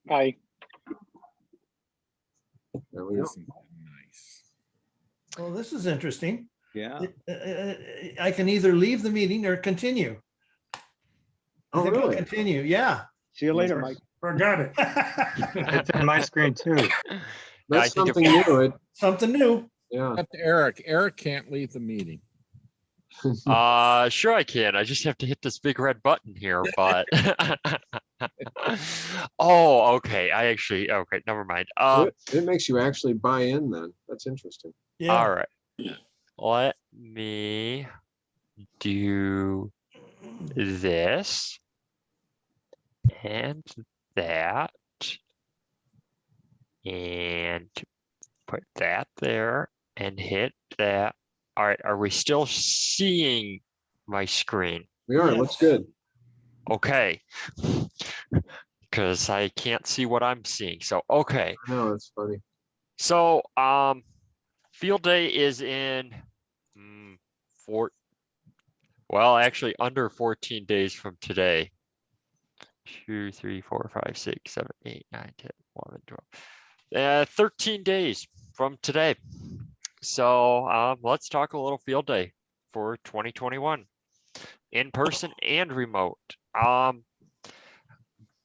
Aye. There we go. Nice. Well, this is interesting. Yeah. I can either leave the meeting or continue. I Oh, think I'll really? continue. Yeah. See you later, Mike. Forgot it. It's on my screen too. That's I think something new. Something new. Yeah. Except Eric. Eric can't leave the meeting. Sure I can. I just have to hit this big red button here, but oh, okay. Okay, never mind. It makes you actually buy in then. That's interesting. Yeah. All right. Let me do this and that and put that there and hit that. All right, are we still seeing my screen? We are. It looks good. Okay. Because I can't see what I'm seeing. So, okay. I know, it's funny. So, field day is in actually under 14 days from today. 2, 3, 4, 5, 6, 7, 8, 9, 10, 11, 12. 13 days from today. So let's talk a little field day for 2021, in person and remote.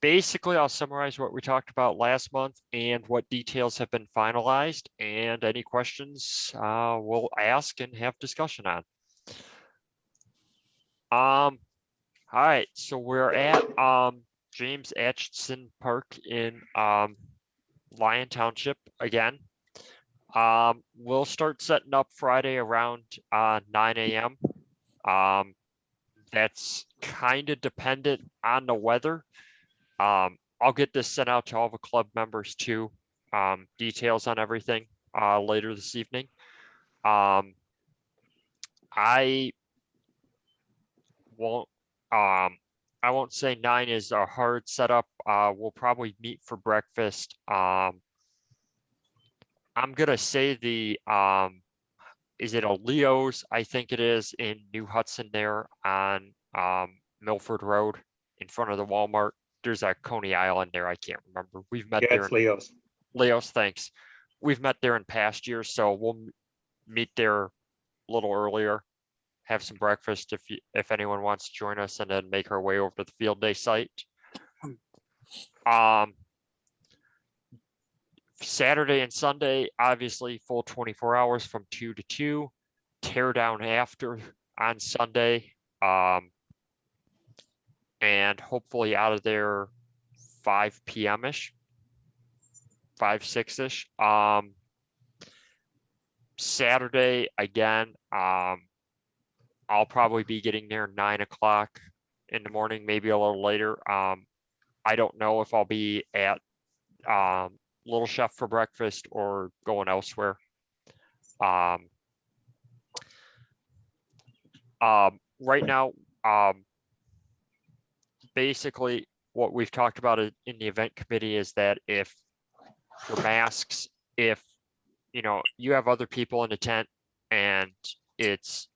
Basically, I'll summarize what we talked about last month and what details have been finalized, and any questions we'll ask and have discussion on. All right, so we're at James Atchison Park in Lyon Township again. We'll start setting up Friday around 9 a.m. That's kind of dependent on the weather. I'll get this sent out to all the club members too. Details on everything later this evening. I won't say 9 is a hard setup. We'll probably meet for breakfast. I'm gonna say the is it a Leo's? I think it is, in New Hudson there on Milford Road in front of the Walmart. There's a Coney Island there. I can't remember. We've met there. It's Leo's. Leo's, thanks. We've met there in past years, so we'll meet there a little earlier, have some breakfast if anyone wants to join us, and then make our way over to the field day site. Saturday and Sunday, obviously full 24 hours from 2 to 2. Tear down after on Sunday, and hopefully out of there 5 p.m. ish, 5, 6 ish. Saturday again, I'll probably be getting there 9 o'clock in the morning, maybe a little later. I don't know if I'll be at Little Chef for breakfast or going elsewhere. Right now, basically what we've talked about in the event committee is that if for masks, if you have other people in the tent, and it's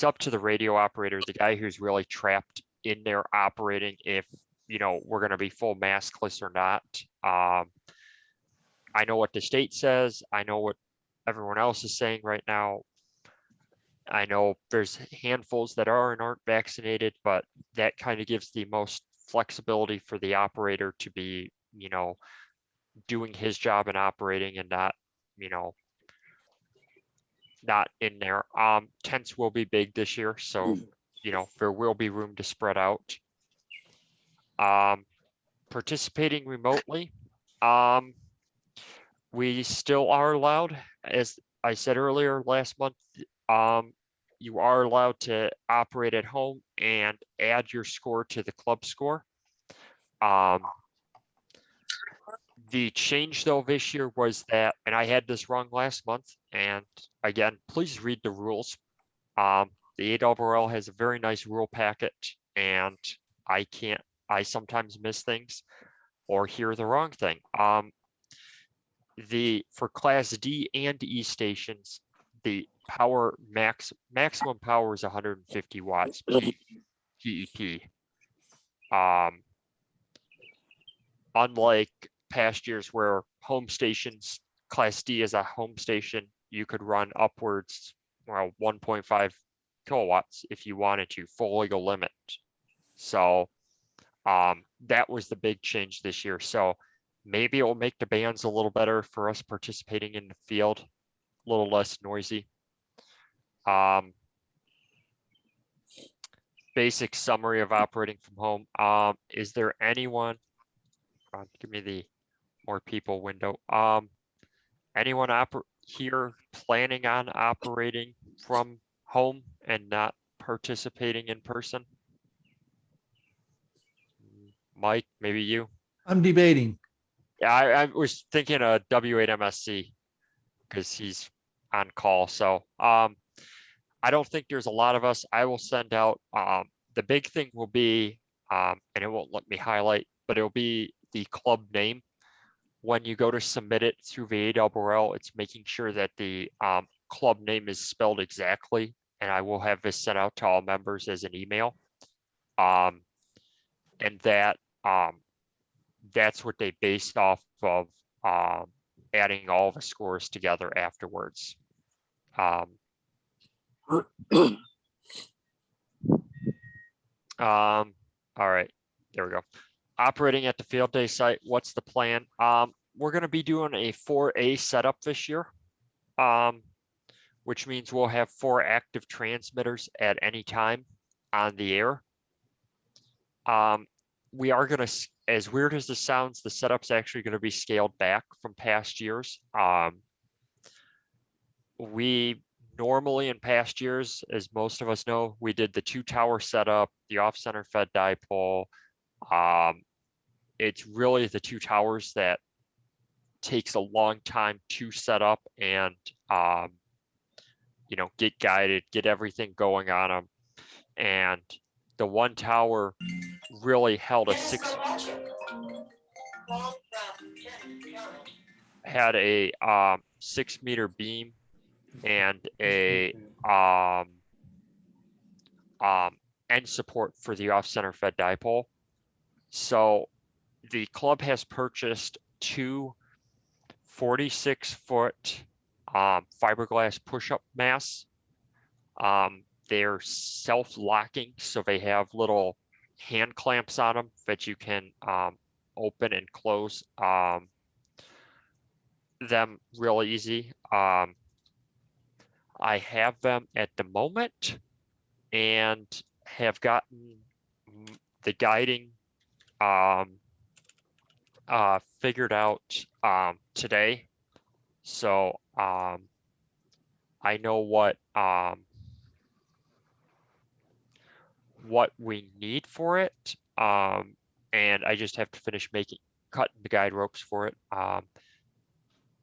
up to the radio operator, the guy who's really trapped in there operating, if we're going to be full maskless or not. I know what the state says. I know what everyone else is saying right now. I know there's handfuls that are and aren't vaccinated, but that kind of gives the most flexibility for the operator to be, doing his job and operating, and not, not in there. Tents will be big this year, so, there will be room to spread out. Participating remotely. We still are allowed, as I said earlier last month, you are allowed to operate at home and add your score to the club score. The change though this year was that, and I had this wrong last month, and again, please read the rules. The ARRL has a very nice rule packet, and I sometimes miss things or hear the wrong thing. For Class D and E stations, the maximum power is 150 watts PEP. Unlike past years where home stations, Class D is a home station, you could run upwards, well, 1.5 kilowatts if you wanted to, full legal limit. So that was the big change this year. So maybe it will make the bands a little better for us participating in the field, a little less noisy. Basic summary of operating from home. Is there anyone, give me the more people window. Anyone here planning on operating from home and not participating in person? Mike, maybe you? I'm debating. Yeah, I was thinking of W8MSC because he's on call. So I don't think there's a lot of us. I will send out, the big thing will be, and it won't let me highlight, but it'll be the club name. When you go to submit it through VARL, it's making sure that the club name is spelled exactly, and I will have this sent out to all members as an email. And that that's what they based off of, adding all the scores together afterwards. All right, there we go. Operating at the field day site, what's the plan? We're going to be doing a 4A setup this year, which means we'll have 4 active transmitters at any time on the air. We are going to, as weird as this sounds, the setup's actually going to be scaled back from past years. We normally in past years, as most of us know, we did the 2-tower setup, the off-center fed dipole. It's really the 2 towers that takes a long time to set up and you know, get guided, get everything going on them. And the 1 tower really held a 6, had a 6-meter beam and a end support for the off-center fed dipole. So the club has purchased 2 46-foot fiberglass push-up masts. They're self-locking, so they have little hand clamps on them that you can open and close them real easy. I have them at the moment and have gotten the guiding figured out today. So I know what we need for it, and I just have to finish cutting the guide ropes for it. All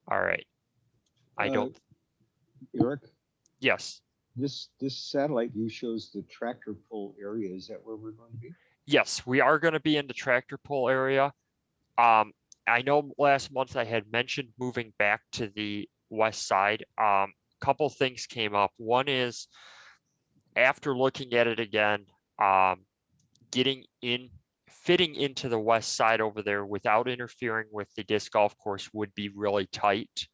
right. I don't. Eric, Yes. this satellite view shows the tractor pull area. Is that where we're going to be? Yes, we are going to be in the tractor pull area. I know last month I had mentioned moving back to the west side. Couple things came up. One is, after looking at it again, fitting into the west side over there without interfering with the disc golf course would be really tight.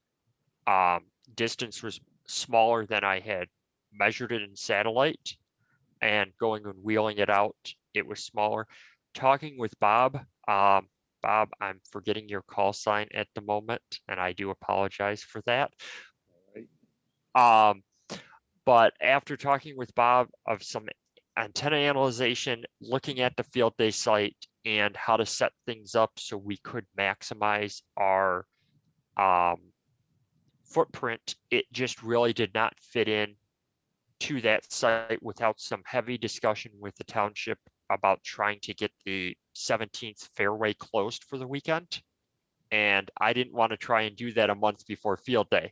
Distance was smaller than I had measured it in satellite, and going and wheeling it out, it was smaller. Talking with Bob, Bob, I'm forgetting your call sign at the moment, and I do apologize for that. But after talking with Bob of some antenna analyzation, looking at the field day site and how to set things up so we could maximize our footprint, it just really did not fit in to that site without some heavy discussion with the township about trying to get the 17th fairway closed for the weekend. And I didn't want to try and do that a month before field day.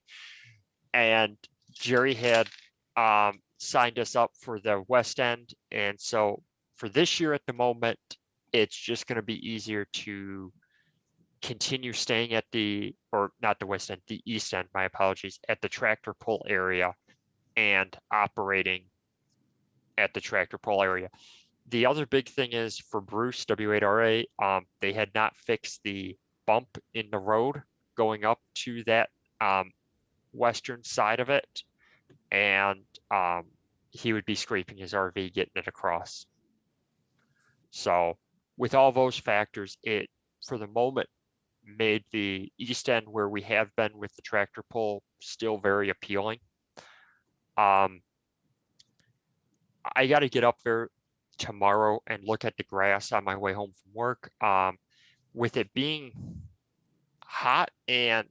And Jerry had signed us up for the west end. And so for this year at the moment, it's just going to be easier to continue staying at or not the west end, the east end, my apologies, at the tractor pull area and operating at the tractor pull area. The other big thing is for Bruce W8RA, they had not fixed the bump in the road going up to that western side of it, and he would be scraping his RV getting it across. So with all those factors, it for the moment made the east end where we have been with the tractor pull still very appealing. I got to get up there tomorrow and look at the grass on my way home from work. With it being hot and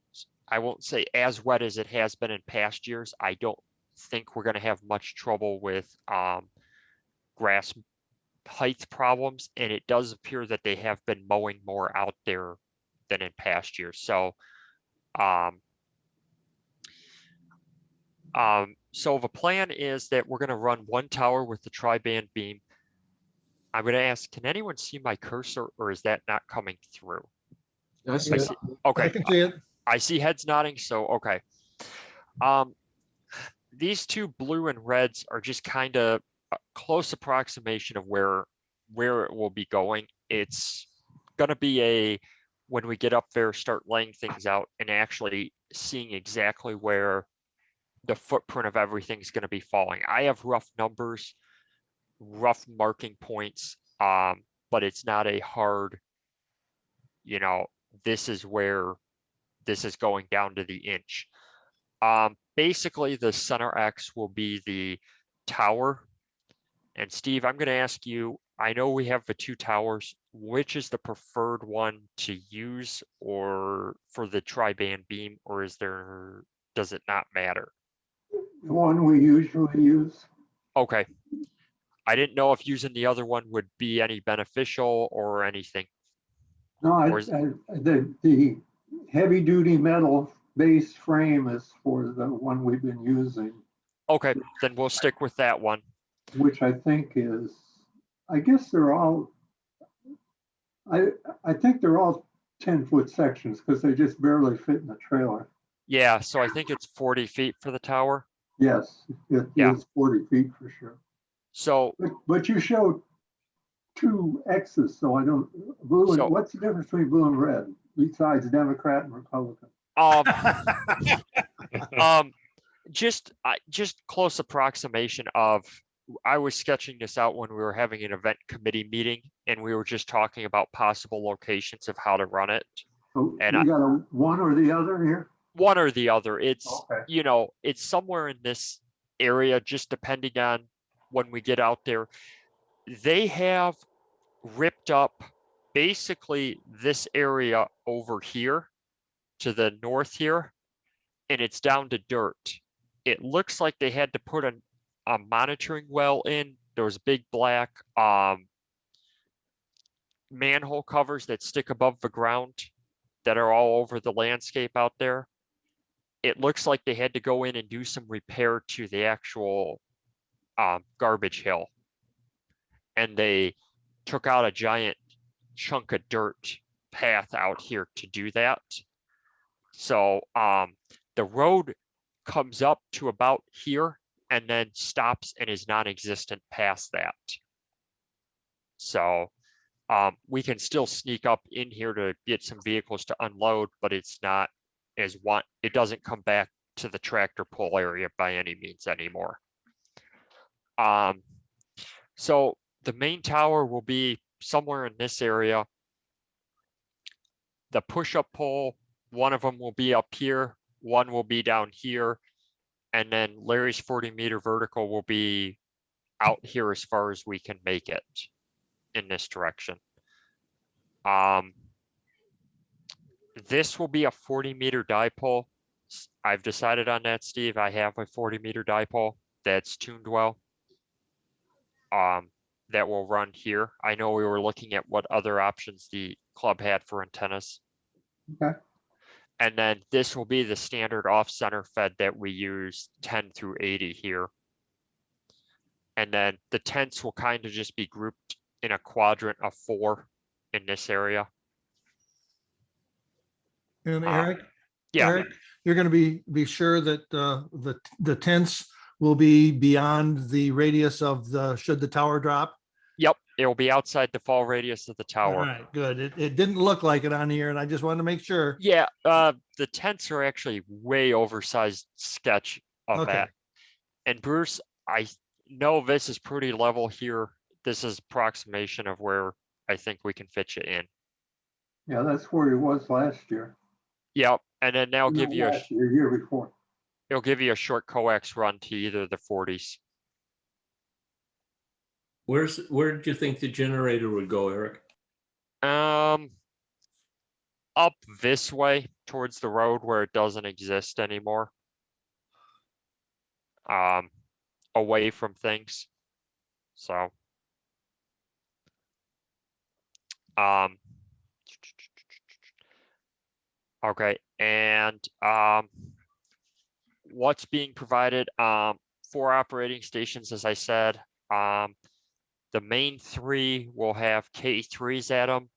I won't say as wet as it has been in past years, I don't think we're going to have much trouble with grass height problems, and it does appear that they have been mowing more out there than in past years. So so the plan is that we're going to run one tower with the tri-band beam. I'm going to ask, can anyone see my cursor, or is that not coming through? I see it. Okay, I can see it. I see heads nodding, so okay. These two blue and reds are just kind of a close approximation of where it will be going. It's gonna be when we get up there, start laying things out and actually seeing exactly where the footprint of everything's gonna be falling. I have rough numbers, rough marking points, but it's not a hard, this is where this is going down to the inch. Basically the center X will be the tower. And Steve, I'm going to ask you, I know we have the two towers, which is the preferred one to use or for the tri-band beam, or does it not matter? The one we usually use. Okay. I didn't know if using the other one would be any beneficial or anything. No, Or the heavy duty metal base frame is for the one we've been using, Okay, then we'll stick with that one. which I think is, I guess they're all, I think they're all 10-foot sections because they just barely fit in the trailer. Yeah, so I think it's 40 feet for the tower. Yes, it Yeah. is 40 feet for sure. So But you showed two X's, so I don't, blue and, So- what's the difference between blue and red besides Democrat and Republican? Just close approximation of, I was sketching this out when we were having an event committee meeting and we were just talking about possible locations of how to run it. So And you got a one or the other here? One or the other, it's, Okay. it's somewhere in this area, just depending on when we get out there. They have ripped up basically this area over here to the north here, and it's down to dirt. It looks like they had to put a monitoring well in. There was big black manhole covers that stick above the ground that are all over the landscape out there. It looks like they had to go in and do some repair to the actual garbage hill. And they took out a giant chunk of dirt path out here to do that. So the road comes up to about here and then stops and is non-existent past that. So we can still sneak up in here to get some vehicles to unload, but it's not it doesn't come back to the tractor pull area by any means anymore. So the main tower will be somewhere in this area. The push-up pole, one of them will be up here, one will be down here, and then Larry's 40-meter vertical will be out here as far as we can make it in this direction. This will be a 40-meter dipole. I've decided on that, Steve. I have a 40-meter dipole that's tuned well. That will run here. I know we were looking at what other options the club had for antennas. Okay. And then this will be the standard off-center fed that we use 10 through 80 here. And then the tents will kind of just be grouped in a quadrant of 4 in this area. And Eric, Yeah, Eric, you're going to be sure that the tents will be beyond the radius of should the tower drop. Yep, it'll be outside the fall radius of the All tower. right, good. It didn't look like it on here and I just wanted to make sure. Yeah, the tents are actually way oversized sketch of Okay. that. And Bruce, I know this is pretty level here. This is approximation of where I think we can fit you in. Yeah, that's where he was last year. Yep, and then they'll give Not you a, last year, year before. it'll give you a short coax run to either the 40s. Where did you think the generator would go, Eric? Up this way towards the road where it doesn't exist anymore. Away from things. So, okay, and what's being provided? 4 operating stations, as I said. The main 3 will have K3s at them.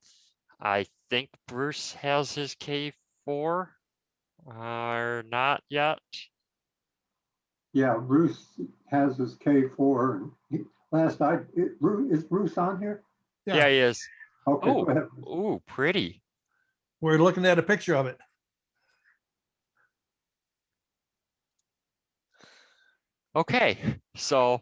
I think Bruce has his K4, or not yet. Yeah, Bruce has his K4. And is Bruce on here? Yeah, he is. Okay, Oh, go ahead. ooh, pretty. We're looking at a picture of it. Okay, so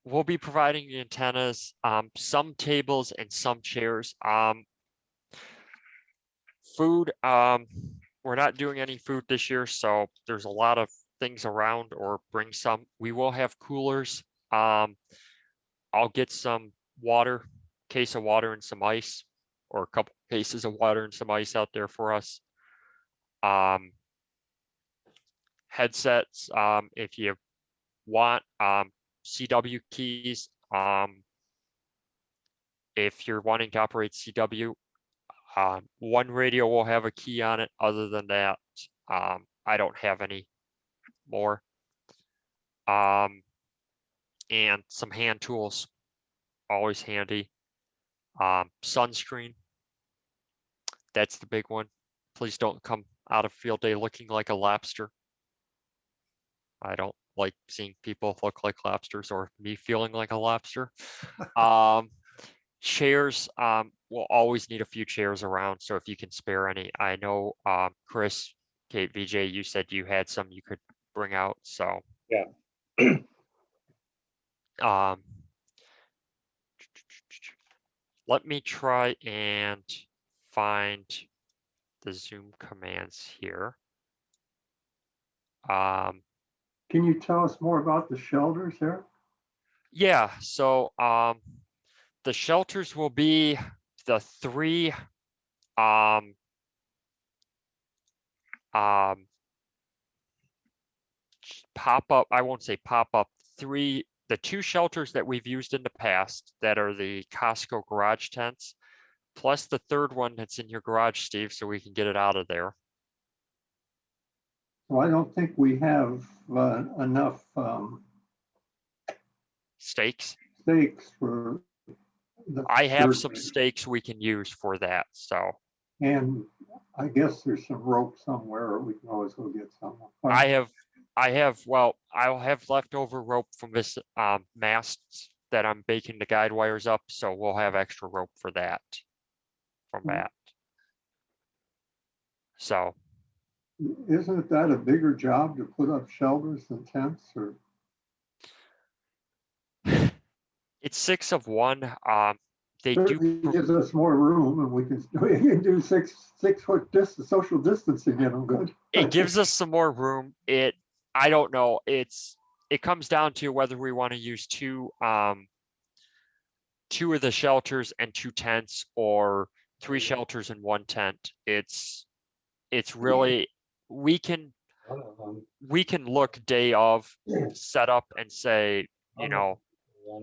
we'll be providing the antennas, some tables and some chairs. Food, we're not doing any food this year, so there's a lot of things around, or bring some. We will have coolers. I'll get some water, case of water and some ice, or a couple cases of water and some ice out there for us. Headsets, if you want, CW keys. If you're wanting to operate CW, one radio will have a key on it. Other than that, I don't have any more. And some hand tools, always handy. Sunscreen, that's the big one. Please don't come out of field day looking like a lobster. I don't like seeing people look like lobsters, or me feeling like a lobster. Chairs, we'll always need a few chairs around, so if you can spare any. I know, Chris, Kate, VJ, you said you had some you could bring out, so. Yeah. Let me try and find the Zoom commands here. Can you tell us more about the shelters there? Yeah, so the shelters will be the 3 pop-up, I won't say pop-up, the 2 shelters that we've used in the past that are the Costco garage tents, plus the 3rd one that's in your garage, Steve, so we can get it out of there. Well, I don't think we have enough Stakes. stakes for the. I have third some one. stakes we can use for that, so. And I guess there's some rope somewhere, or we can always go get some. Well, I'll have leftover rope from this masts that I'm baking the guide wires up, so we'll have extra rope for that from that. So Isn't that a bigger job to put up shelters than tents, or? it's 6 of 1. They Certainly do. gives us more room, and we can do six foot social distancing in them good. It gives us some more room. I don't know. It comes down to whether we want to use 2 of the shelters and 2 tents, or 3 shelters and 1 tent. It's really, we can look day of set up and say, you know,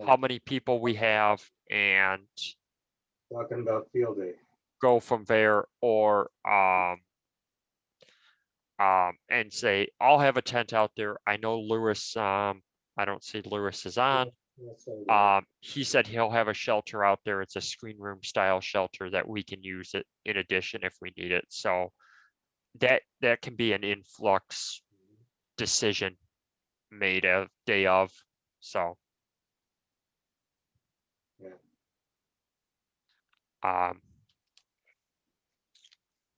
how many people we have, and Talking about field day. go from there, or and say, I'll have a tent out there. I know Lewis, I don't see Lewis is on. He said he'll have a shelter out there. It's a screen room style shelter that we can use it in addition if we need it. So that can be an influx decision made of day of. So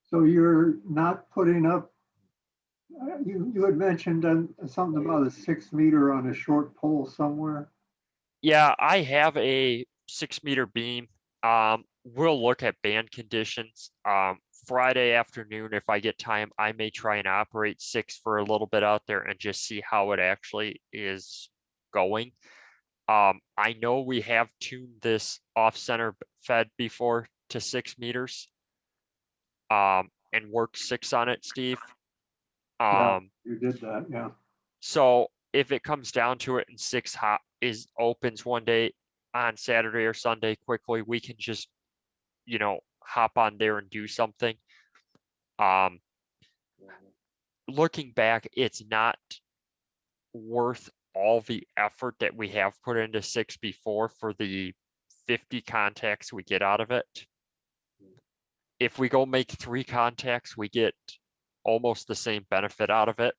So you're not putting up, you had mentioned something about a 6 meter on a short pole somewhere. Yeah, I have a 6 meter beam. We'll look at band conditions. Friday afternoon, if I get time, I may try and operate 6 for a little bit out there and just see how it actually is going. I know we have tuned this off-center fed before to 6 meters. And worked 6 on it, Steve. Yeah, you did that, yeah. So if it comes down to it and 6 opens one day on Saturday or Sunday quickly, we can just, hop on there and do something. Looking back, it's not worth all the effort that we have put into 6 before for the 50 contacts we get out of it. If we go make 3 contacts, we get almost the same benefit out of it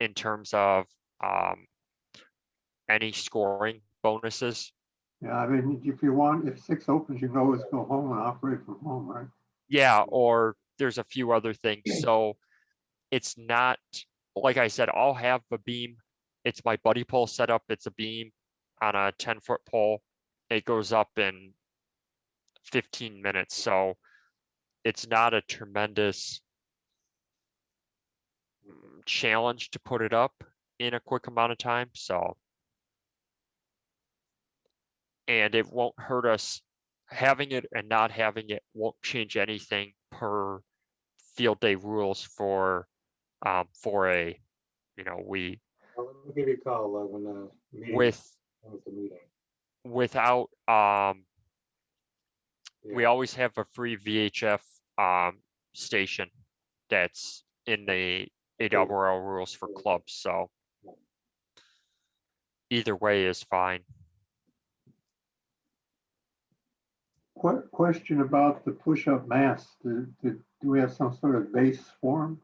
in terms of any scoring bonuses. Yeah, I mean, if 6 opens, you can always go home and operate from home, right? Yeah, or there's a few other things. So it's not, like I said, I'll have a beam. It's my buddy pole setup. It's a beam on a 10-foot pole. It goes up in 15 minutes. So it's not a tremendous challenge to put it up in a quick amount of time. So, and it won't hurt us. Having it and not having it won't change anything per field day rules for a, we Well, let me give you a call when the meeting. with The meeting. without we Yeah. always have a free VHF station that's in the ARRL rules for clubs. So either way is fine. Question about the push-up mass. Do we have some sort of base form?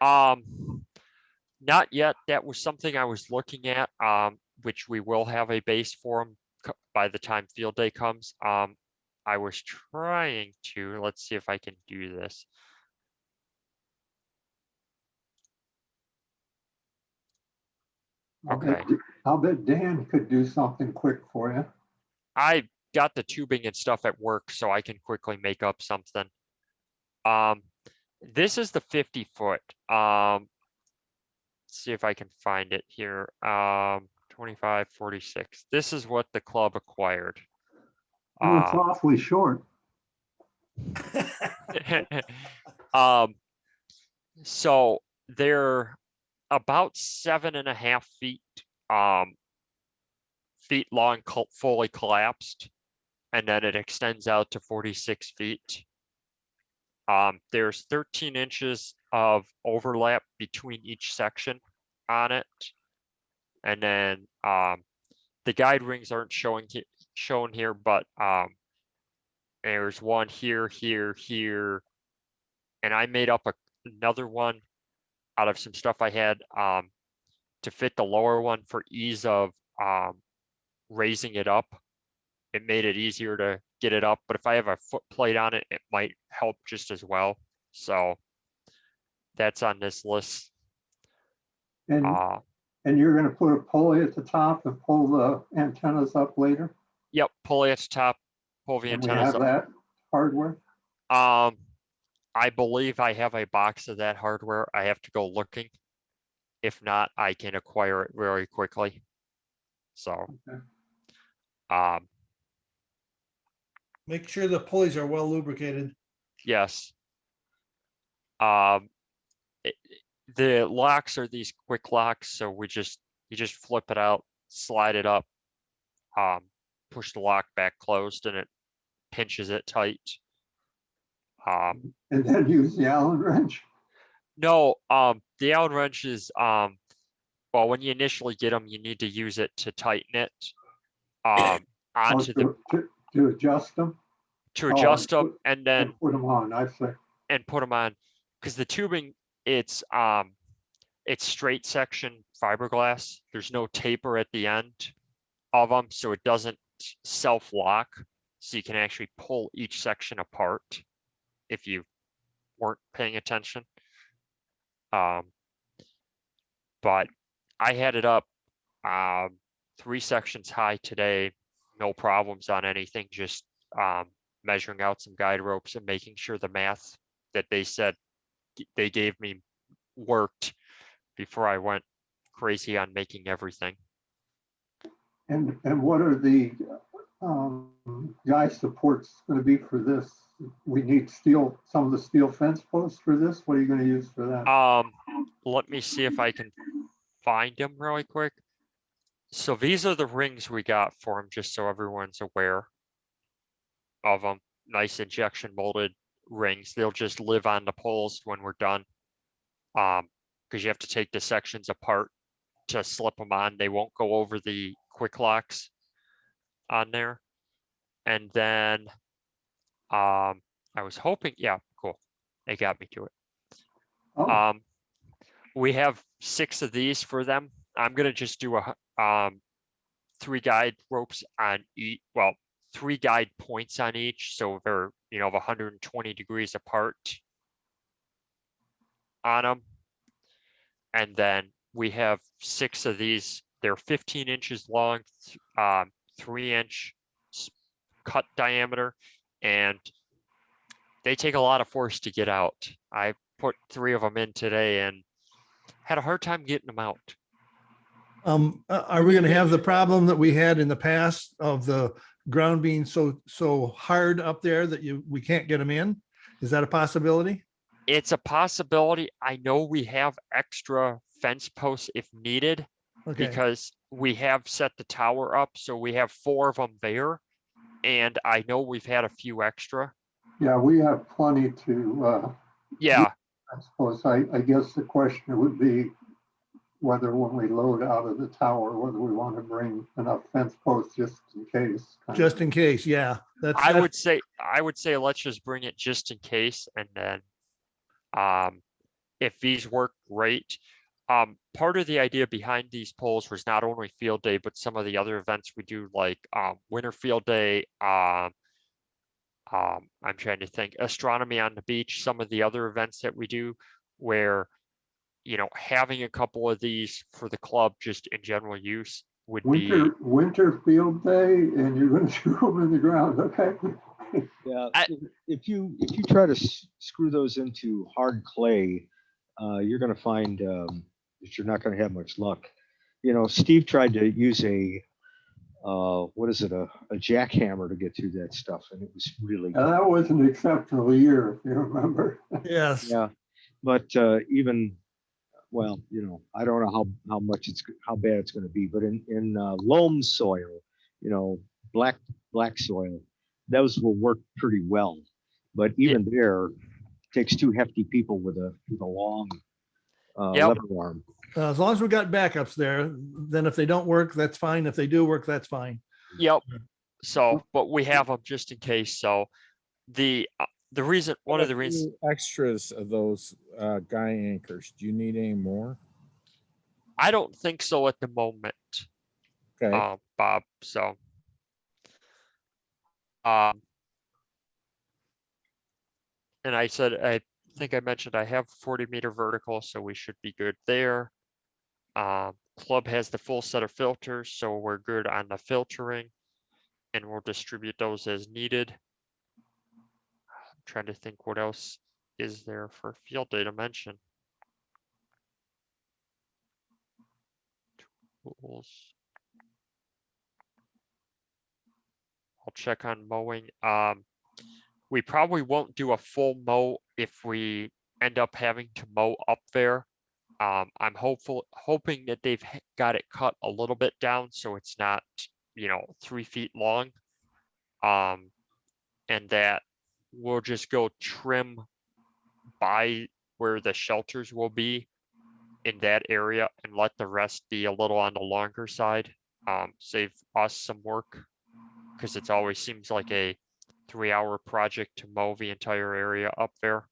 Not yet. That was something I was looking at, which we will have a base for them by the time field day comes. I was trying to, let's see if I can do this. Okay. I'll bet Dan could do something quick for you. I got the tubing and stuff at work, so I can quickly make up something. This is the 50-foot. Let's see if I can find it here. 2546. This is what the club acquired. Oh, it's awfully short. So they're about 7.5 feet long, fully collapsed, and then it extends out to 46 feet. There's 13 inches of overlap between each section on it, and then the guide rings aren't shown here, but there's one here, here, and I made up another one out of some stuff I had to fit the lower one for ease of raising it up. It made it easier to get it up, but if I have a foot plate on it, it might help just as well. So that's on this list. And you're going to put a pulley at the top and pull the antennas up later? Yep, pulley at the top, pull the And we antennas have up. that hardware? I believe I have a box of that hardware. I have to go looking. If not, I can acquire it very quickly. So, Okay. Make sure the pulleys are well lubricated. yes. The locks are these quick locks, so you just flip it out, slide it up, push the lock back closed, and it pinches it tight. And then use the Allen wrench? No, the Allen wrench is well, when you initially get them, you need to use it to tighten it onto to adjust them? to adjust them, and then put them on, I see. and put them on, because the tubing, it's straight section fiberglass. There's no taper at the end of them, so it doesn't self-lock. so you can actually pull each section apart if you weren't paying attention. But I had it up 3 sections high today, no problems on anything, just measuring out some guide ropes and making sure the math that they said they gave me worked before I went crazy on making everything. And what are the guy supports going to be for this? We need steel, some of the steel fence posts for this. What are you going to use for that? Let me see if I can find them really quick. So these are the rings we got for them, just so everyone's aware of them. Nice injection molded rings. They'll just live on the poles when we're done. Because you have to take the sections apart to slip them on. They won't go over the quick locks on there. And then I was hoping, yeah, cool. They got me to it. Oh, We have 6 of these for them. I'm gonna just do a 3 guide ropes on each, well, 3 guide points on each, so they're, you know, 120 degrees apart on them. And then we have 6 of these. They're 15 inches long, 3-inch cut diameter, and they take a lot of force to get out. I put 3 of them in today and had a hard time getting them out. Are we gonna have the problem that we had in the past of the ground being so hard up there that we can't get them in? Is that a possibility? It's a possibility. I know we have extra fence posts if needed, Okay, because we have set the tower up, so we have 4 of them there. And I know we've had a few extra. yeah, we have plenty to, Yeah, I suppose, I guess the question would be whether when we load out of the tower, whether we want to bring enough fence posts just in case. just in case, yeah. I would say let's just bring it just in case, and then if these work, great. Part of the idea behind these polls was not only field day, but some of the other events we do, like winter field day. I'm trying to think, astronomy on the beach, some of the other events that we do, where, you know, having a couple of these for the club just in general use would be. Winter field day, and you're going to do them in the ground, okay? Yeah, I- if you try to screw those into hard clay, you're going to find that you're not going to have much luck. You know, Steve tried to use a what is it, a jackhammer to get through that stuff, and it was really good. That was an exceptional year, if you remember. Yes, Yeah, but even, well, you know, I don't know how bad it's going to be, but in loam soil, you know, black soil, those will work pretty well. But even there, takes 2 hefty people with a long Yep. lever arm. as long as we got backups there, then if they don't work, that's fine. If they do work, that's fine. Yep. So, but we have them just in case. So the reason, one of the reasons, Extras of those guy anchors. Do you need any more? I don't think so at the moment, Okay. Bob. So, and I said, I think I mentioned I have 40-meter vertical, so we should be good there. Club has the full set of filters, so we're good on the filtering, and we'll distribute those as needed. I'm trying to think what else is there for field day to mention. Tools. I'll check on mowing. We probably won't do a full mow if we end up having to mow up there. I'm hoping that they've got it cut a little bit down so it's not, you know, 3 feet long. And that we'll just go trim by where the shelters will be in that area and let the rest be a little on the longer side. Save us some work, because it always seems like a 3-hour project to mow the entire area up there.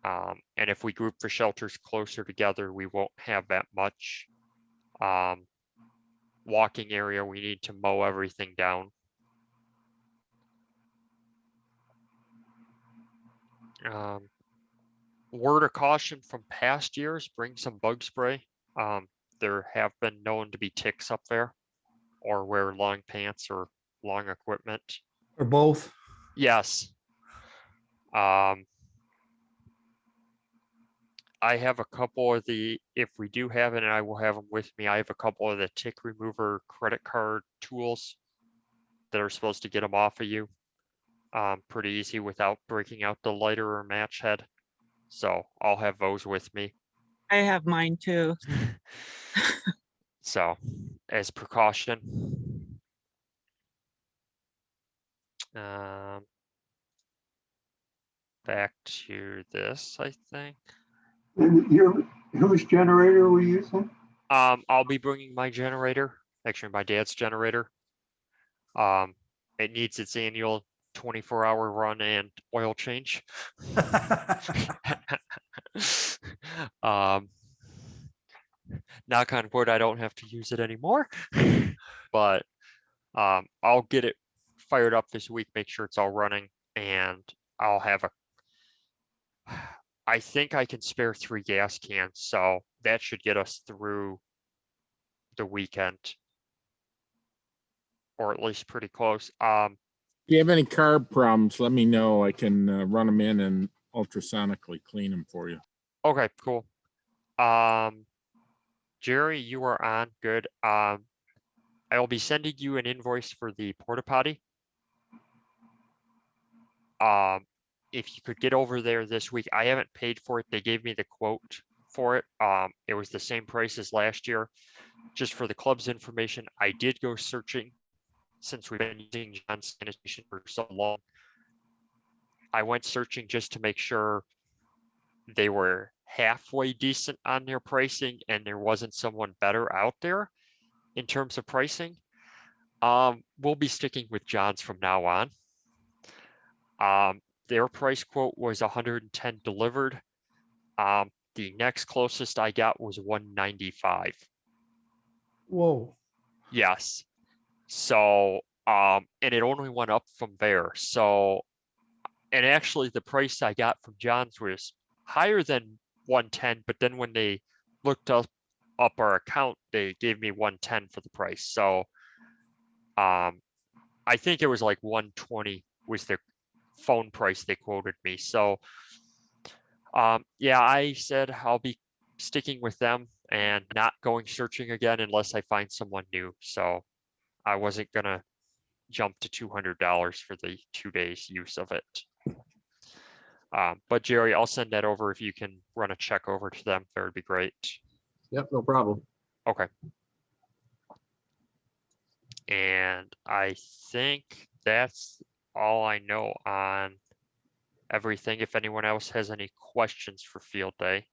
And if we group the shelters closer together, we won't have that much walking area. We need to mow everything down. Word of caution from past years, bring some bug spray. There have been known to be ticks up there, or wear long pants or long equipment. Or both? Yes. I have a couple of if we do have it, and I will have them with me, I have a couple of the tick remover credit card tools that are supposed to get them off of you. Pretty easy without breaking out the lighter or match head. So I'll have those with me. I have mine too. So as precaution. Back to this, I think. And whose generator are we using? I'll be bringing my generator, actually my dad's generator. It needs its annual 24-hour run and oil change. Knock on wood, I don't have to use it anymore, but I'll get it fired up this week, make sure it's all running, and I'll have I think I can spare 3 gas cans, so that should get us through the weekend, or at least pretty close. If you have any carb problems, let me know. I can run them in and ultrasonically clean them for you. Okay, cool. Jerry, you are on. Good. I will be sending you an invoice for the porta potty. If you could get over there this week, I haven't paid for it. They gave me the quote for it. It was the same price as last year. Just for the club's information, I did go searching since we've been using John's sanitation for so long. I went searching just to make sure they were halfway decent on their pricing and there wasn't someone better out there in terms of pricing. We'll be sticking with John's from now on. Their price quote was 110 delivered. The next closest I got was 195. Whoa. Yes. So, and it only went up from there. So, and actually the price I got from John's was higher than 110, but then when they looked up our account, they gave me 110 for the price. So, I think it was like 120 was the phone price they quoted me. So, yeah, I said I'll be sticking with them and not going searching again unless I find someone new. So I wasn't gonna jump to $200 for the 2 days use of it. But Jerry, I'll send that over. If you can run a check over to them, that would be great. Yep, no problem. Okay. And I think that's all I know on everything. If anyone else has any questions for field day.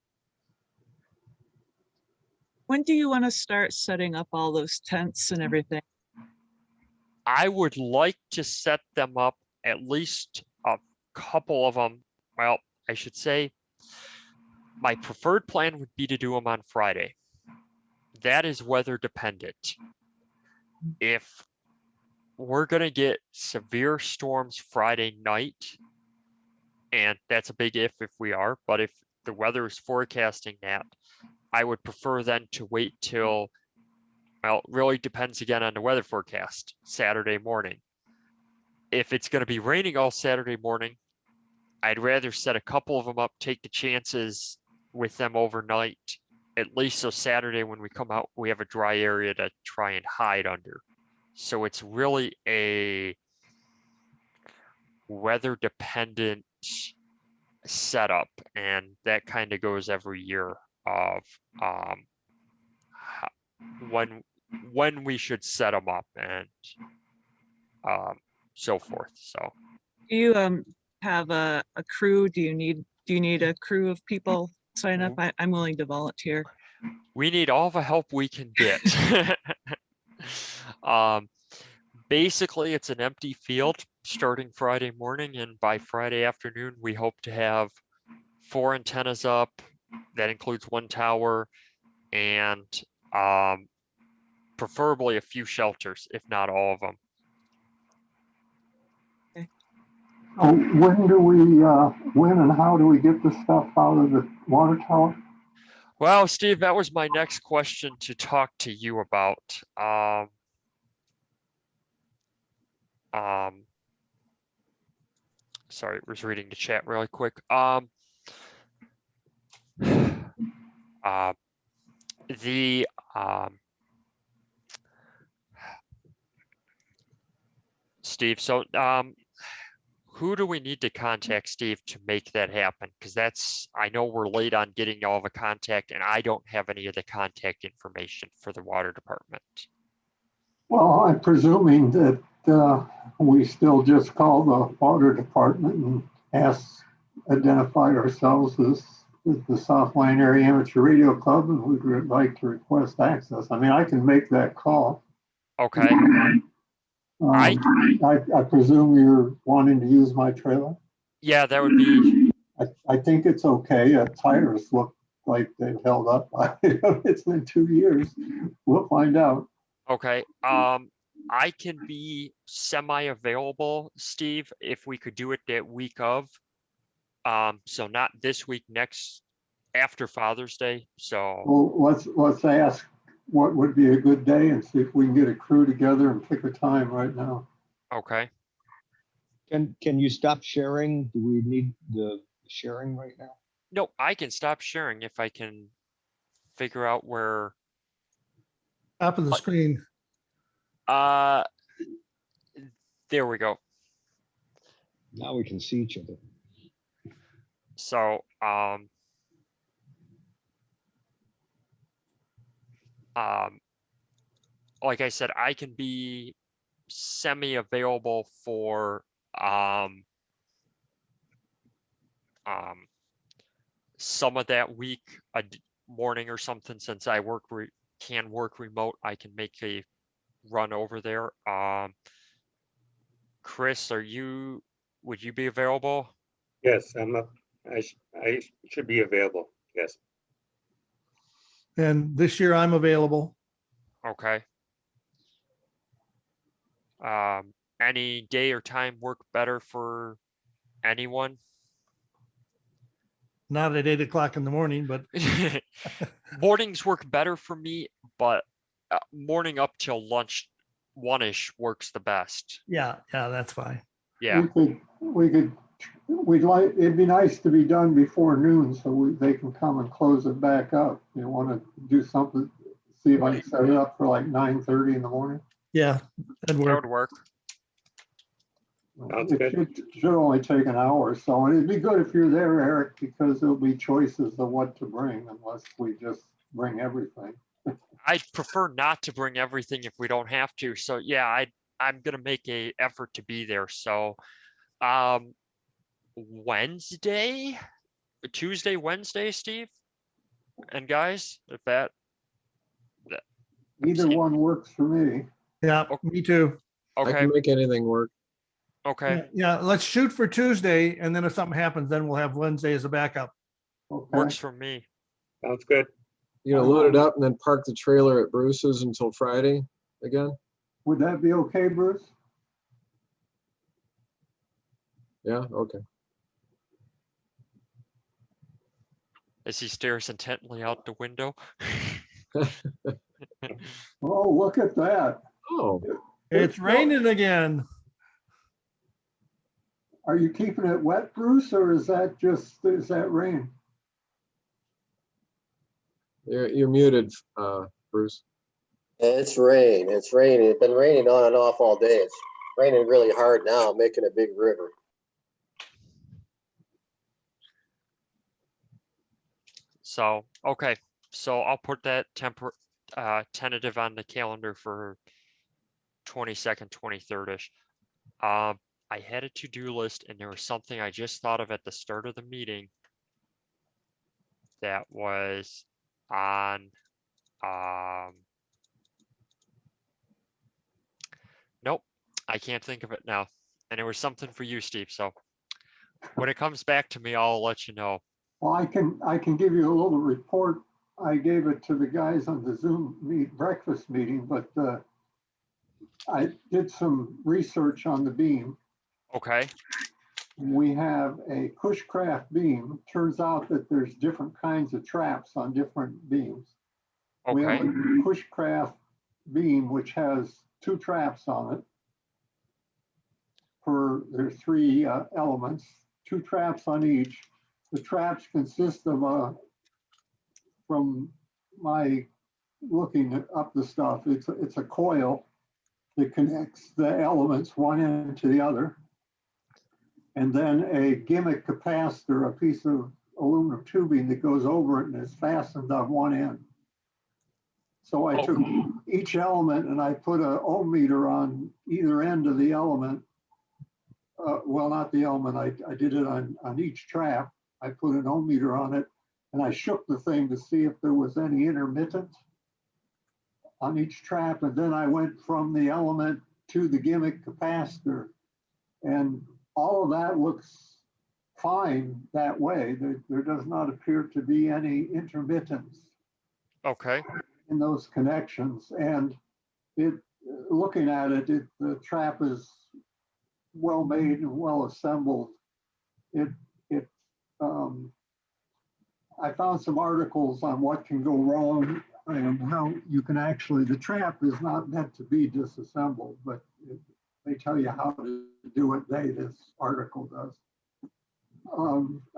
When do you want to start setting up all those tents and everything? I would like to set them up, at least a couple of them. Well, I should say my preferred plan would be to do them on Friday. That is weather dependent. If we're going to get severe storms Friday night, and that's a big if we are, but if the weather is forecasting that, I would prefer then to wait till, well, it really depends again on the weather forecast, Saturday morning. If it's going to be raining all Saturday morning, I'd rather set a couple of them up, take the chances with them overnight, at least so Saturday when we come out, we have a dry area to try and hide under. So it's really a weather dependent setup, and that kind of goes every year of when we should set them up and so forth. So Do you have a crew? Do you need a crew of people sign up? I'm willing to volunteer. we need all the help we can get. Basically, it's an empty field starting Friday morning, and by Friday afternoon, we hope to have 4 antennas up. That includes 1 tower and preferably a few shelters, if not all of them. Okay. When do we, when and how do we get the stuff out of the water tower? Well, Steve, that was my next question to talk to you about. Sorry, was reading the chat really quick. The Steve, so who do we need to contact, Steve, to make that happen? Because that's, I know we're late on getting all the contact, and I don't have any of the contact information for the water department. Well, I'm presuming that we still just call the water department and identify ourselves as the South Lyon Area Amateur Radio Club, and we'd like to request access. I mean, I can make that call. Okay. I presume you're wanting to use my trailer? Yeah, that would be. I think it's okay. Tires look like they've held up. It's been 2 years. We'll find out. Okay. I can be semi-available, Steve, if we could do it that week of. So not this week, next after Father's Day. So Well, let's ask what would be a good day and see if we can get a crew together and pick a time right now. okay. Can you stop sharing? Do we need the sharing right now? No, I can stop sharing if I can figure out where. Top of the screen. There we go. Now we can see each other. So like I said, I can be semi-available for some of that week, a morning or something. Since I can work remote, I can make a run over there. Chris, would you be available? Yes, I should be available. Yes. And this year I'm available. Okay. Any day or time work better for anyone? Not at 8 o'clock in the morning, but Mornings work better for me, but morning up till lunch, 1-ish works the best. yeah, that's fine. Yeah. It'd be nice to be done before noon so they can come and close it back up. You want to do something, see if I can set it up for like 9:30 in the morning. Yeah, that'd That work. would work. Sounds good. It should only take an hour or so, and it'd be good if you're there, Eric, because there'll be choices of what to bring unless we just bring everything. I'd prefer not to bring everything if we don't have to. So yeah, I'm gonna make a effort to be there. So Tuesday, Wednesday, Steve and guys, if that Either one works for me. Yeah, me too. I okay, can make anything work. okay, Yeah, let's shoot for Tuesday, and then if something happens, then we'll have Wednesday as a backup. Okay. works for me. Sounds good. You're gonna load it up and then park the trailer at Bruce's until Friday again? Would that be okay, Bruce? Yeah, okay. As he stares intently out the window. Oh, look at that. Oh, It's raining again. Are you keeping it wet, Bruce, or is that rain? you're muted, Bruce. It's rain. It's raining. It's been raining on and off all day. It's raining really hard now, making a big river. So, okay. So I'll put that tentative on the calendar for 22nd, 23rd-ish. I had a to-do list and there was something I just thought of at the start of the meeting that was on, nope, I can't think of it now. And it was something for you, Steve. So when it comes back to me, I'll let you know. Well, I can give you a little report. I gave it to the guys on the Zoom breakfast meeting, but I did some research on the beam. Okay. we have a pushcraft beam. Turns out that there's different kinds of traps on different beams. We have Okay, a pushcraft beam which has 2 traps on it. There's 3 elements, 2 traps on each. The traps consist of from my looking up the stuff, it's a coil that connects the elements one end to the other. And then a gimmick capacitor, a piece of aluminum tubing that goes over it and is fastened on one end. So I took each element and I put an ohm meter on either end of the element. Well, not the element, I did it on each trap. I put an ohm meter on it and I shook the thing to see if there was any intermittence on each trap. And then I went from the element to the gimmick capacitor. And all of that looks fine that way. There does not appear to be any intermittence okay, in those connections. And looking at it, the trap is well made and well assembled. I found some articles on what can go wrong and how you can actually, the trap is not meant to be disassembled, but they tell you how to do it. This article does.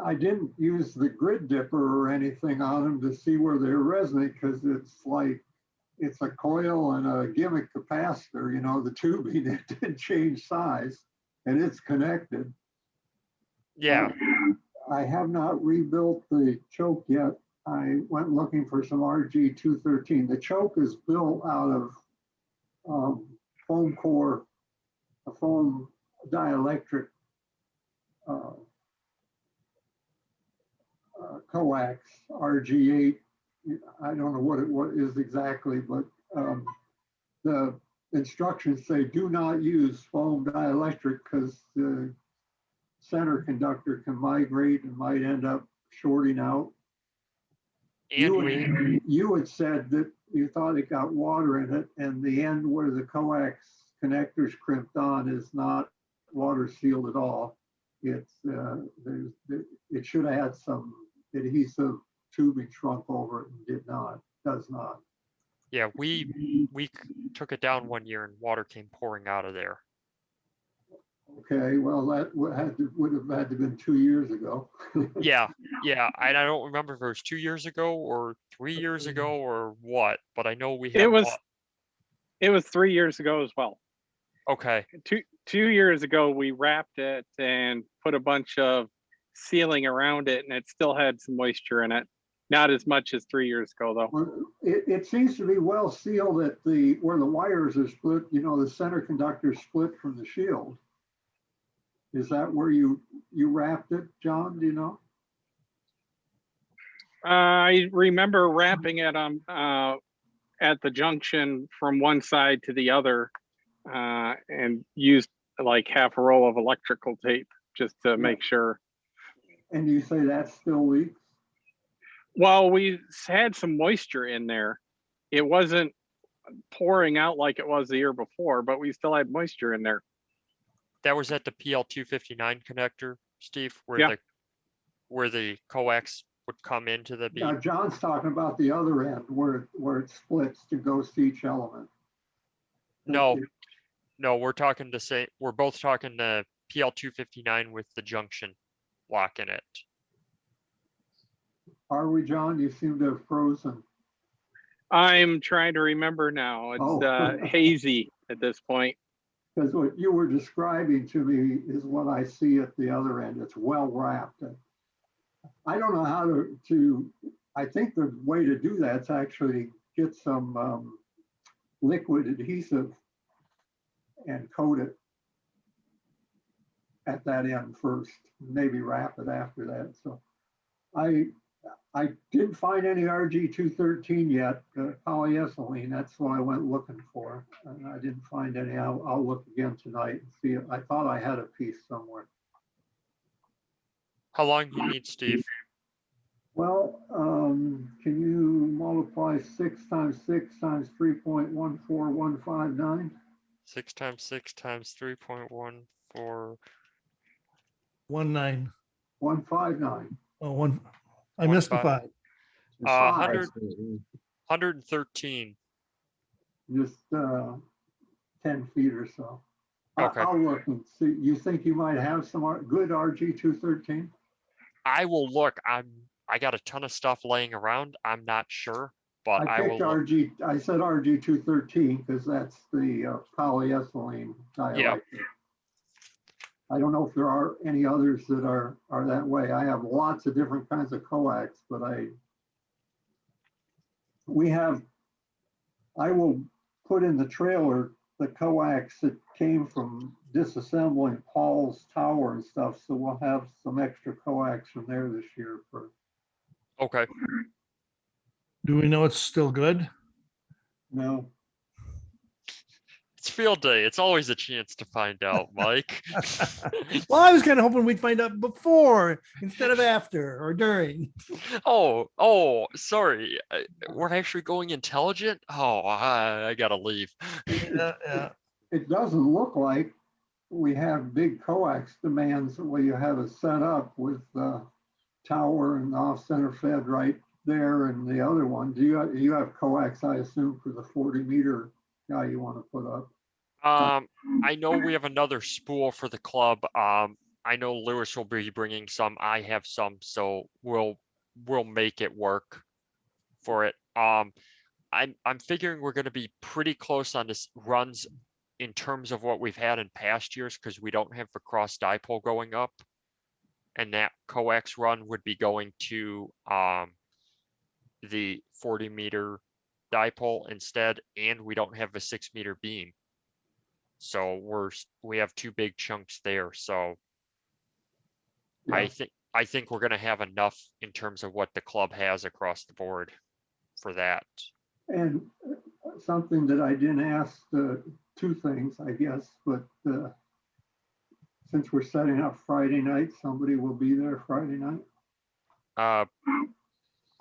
I didn't use the grid dipper or anything on them to see where they're resonant because it's a coil and a gimmick capacitor, you know, the tubing, it didn't change size and it's connected. yeah, I have not rebuilt the choke yet. I went looking for some RG213. The choke is built out of foam core, a foam dielectric coax RG8. I don't know what it is exactly, but the instructions say do not use foam dielectric because the center conductor can migrate and might end up shorting out. and You had said that you thought it got water in it, and the end where the coax connectors crimped on is not water sealed at all. It should have had some adhesive tubing shrunk over it and does not. yeah, we took it down one year and water came pouring out of there. Okay, well, that would have had to been 2 years ago. Yeah, yeah, I don't remember if it was 2 years ago or 3 years ago or what, but I know we had. It was 3 years ago as well. Okay, 2 years ago, we wrapped it and put a bunch of sealing around it, and it still had some moisture in it. Not as much as 3 years ago, though. Well, it seems to be well sealed at where the wires are split. You know, the center conductor split from the shield. Is that where you wrapped it, John? Do you know? I remember wrapping it on at the junction from one side to the other, and used like half a roll of electrical tape just to make sure. And you say that still leaks? Well, we had some moisture in there. It wasn't pouring out like it was the year before, but we still had moisture in there. that was at the PL259 connector, Steve, where the coax would come into the Now, beam. John's talking about the other end where it splits to go to each element. No, we're both talking the PL259 with the junction lock in it. Are we, John? You seem to have frozen. I'm trying to remember now. It's hazy at this point. Because what you were describing to me is what I see at the other end. It's well wrapped. I don't know how to I think the way to do that is actually get some liquid adhesive and coat it at that end first, maybe wrap it after that. So I didn't find any RG213 yet, polyethylene. That's what I went looking for. And I didn't find any. I'll look again tonight and see it. I thought I had a piece somewhere. How long do you need, Steve? Well, can you multiply 6 times 6 times 3.14159? 6 times 6 times 3.14. 19. 159. Oh, one. I missed the 15. 5. 113. Just 10 feet or so. Okay. I'll look and see. You think you might have some good RG213? I will look. I got a ton of stuff laying around. I'm not sure, but I I will picked look. I said RG213 because that's the polyethylene dielectric. I don't know if there are any others that are that way. I have lots of different kinds of coax, but I will put in the trailer the coax that came from disassembling Paul's tower and stuff. So we'll have some extra coax from there this year for. Okay. Do we know it's still good? No. It's field day. It's always a chance to find out, Mike. Well, I was kind of hoping we'd find out before instead of after or during. Oh, sorry. We're actually going intelligent. Oh, I gotta leave. Yeah. It doesn't look like we have big coax demands where you have it set up with the tower and off center fed right there and the other one. Do you have coax, I assume, for the 40-meter guy you want to put up? I know we have another spool for the club. I know Lewis will be bringing some. I have some, so we'll make it work for it. I'm figuring we're going to be pretty close on this runs in terms of what we've had in past years because we don't have the cross dipole going up, and that coax run would be going to the 40-meter dipole instead, and we don't have a 6-meter beam. So we have 2 big chunks there. So yeah. I think we're going to have enough in terms of what the club has across the board for that. And something that I didn't ask, 2 things, I guess, but since we're setting up Friday night, somebody will be there Friday night.